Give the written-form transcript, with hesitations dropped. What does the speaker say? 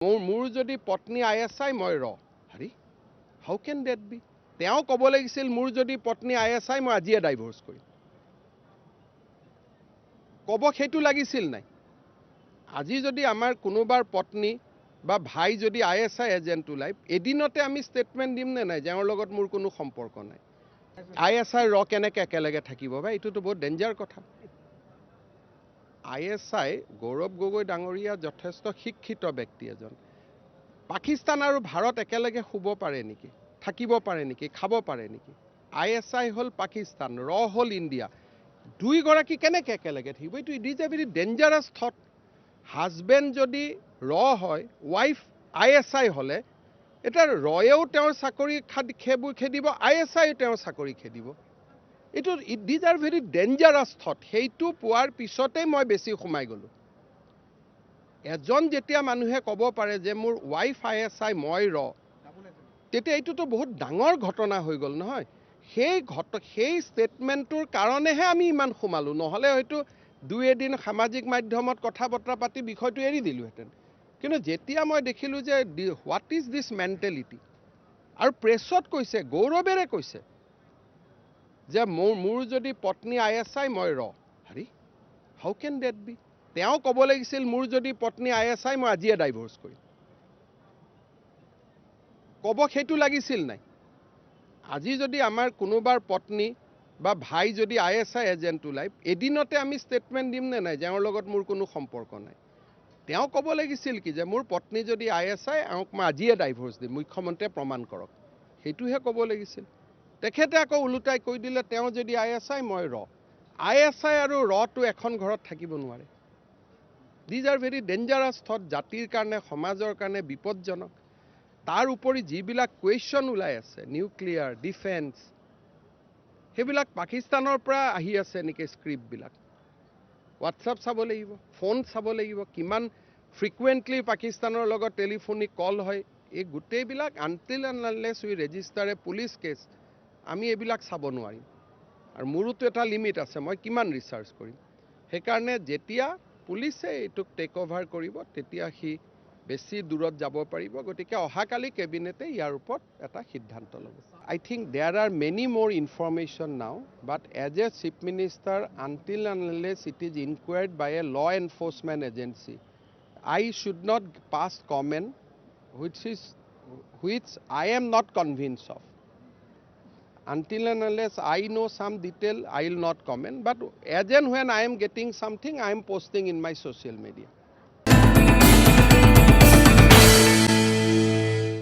মোৰ যদি পত্নী ISI মই ৰ হৰি হাউ কেন ডেট বি তেওঁ ক'ব লাগিছিল মোৰ যদি পত্নী ISI মই আজিয়ে ডাইভোৰ্স কৰিম ক'ব সেইটো লাগিছিল নাই আজি যদি আমাৰ কোনোবাৰ পত্নী বা ভাই যদি ISI এজেন্ট ওলাই এদিনতে আমি ষ্টেটমেন্ট দিম নে নাই যাৰ লগত মোৰ কোনো সম্পৰ্ক নাই ISI ৰ কেনেকৈ একেলগে থাকিব বা এইটোতো বহুত ডেঞ্জাৰ কথা ISI গৌৰৱ গগৈ ডাঙৰীয়া যথেষ্ট শিক্ষিত ব্যক্তি এজন পাকিস্তান আৰু ভাৰত একেলগে শুব পাৰে নেকি থাকিব পাৰে নেকি খাব পাৰে নেকি ISI হ'ল পাকিস্তান ৰ হ'ল ইণ্ডিয়া দুইগৰাকী কেনেকৈ একেলগে থাকিব এইটো it is a very dangerous thought husband যদি ৰ হয় ৱাইফ ISI হ'লে এটা ৰয়েও তেওঁৰ চাকৰি খেদিব ISIও তেওঁৰ চাকৰি খেদিব এইটো these are very dangerous thought সেইটো পোৱাৰ পিছতেই মই বেছি সোমাই গ'লোঁ এজন যেতিয়া মানুহে ক'ব পাৰে যে মোৰ ৱাইফ ISI মই ৰ তেতিয়া এইটোতো বহুত ডাঙৰ ঘটনা হৈ গ'ল নহয় সেই ষ্টেটমেণ্টটোৰ কাৰণেহে আমি ইমান সোমালোঁ নহ'লে হয়তো দুই এদিন সামাজিক মাধ্যমত কথা বতৰা পাতি বিষয়টো এৰি দিলোঁহেঁতেন কিন্তু যেতিয়া মই দেখিলোঁ যে হোৱাট ইজ দিছ মেণ্টেলিটি আৰু প্ৰেছত কৈছে গৌৰৱেৰে কৈছে যে মোৰ যদি পত্নী ISI মই ৰ হৰি হাউ কেন ডেট বি তেওঁ ক'ব লাগিছিল মোৰ যদি পত্নী ISI মই আজিয়ে ডাইভোৰ্স কৰিম ক'ব সেইটো লাগিছিল নাই আজি যদি আমাৰ কোনোবাৰ পত্নী বা ভাই যদি ISI এজেন্ট ওলাই এদিনতে আমি ষ্টেটমেন্ট দিম নে নাই যাৰ লগত মোৰ কোনো সম্পৰ্ক নাই তেওঁ ক'ব লাগিছিল কি যে মোৰ পত্নী যদি ISI আওক মই আজিয়ে ডাইভোৰ্স দিম মুখ্যমন্ত্ৰীয়ে প্ৰমাণ কৰক সেইটোহে ক'ব লাগিছিল তেখেতে আকৌ উলুটাই কৈ দিলে তেওঁ যদি ISI মই ৰ ISI আৰু ৰটো এখন ঘৰত থাকিব নোৱাৰে these are very dangerous thought জাতিৰ কাৰণে সমাজৰ কাৰণে বিপদজনক তাৰ উপৰি যিবিলাক কুৱেশ্যন ওলাই আছে নিউক্লিয়াৰ ডিফেন্স সেইবিলাক পাকিস্তানৰ পৰা আহি আছে নেকি স্ক্ৰিপ্টবিলাক হোৱাটছআপ চাব লাগিব ফোন চাব লাগিব কিমান ফ্ৰিকুৱেণ্টলি পাকিস্তানৰ লগত টেলিফোনিক কল হয় এই গোটেইবিলাক until and unless we register a police case আমি এইবিলাক চাব নোৱাৰিম আৰু মোৰোতো এটা লিমিট আছে মই কিমান ৰিচাৰ্চ কৰিম সেইকাৰণে যেতিয়া পুলিচে এইটোক টেক অভাৰ কৰিব তেতিয়া সি বেছি দূৰত যাব পাৰিব গতিকে অহাকালি কেবিনেটে ইয়াৰ ওপৰত এটা সিদ্ধান্ত ল'ব I think there are many more information now but as a chief minister until and unless it is inquired by a law enforcement agency I should not pass comment which I am not convinced of until and unless I know some detail I will not comment but as and when I am getting something I am posting in my social media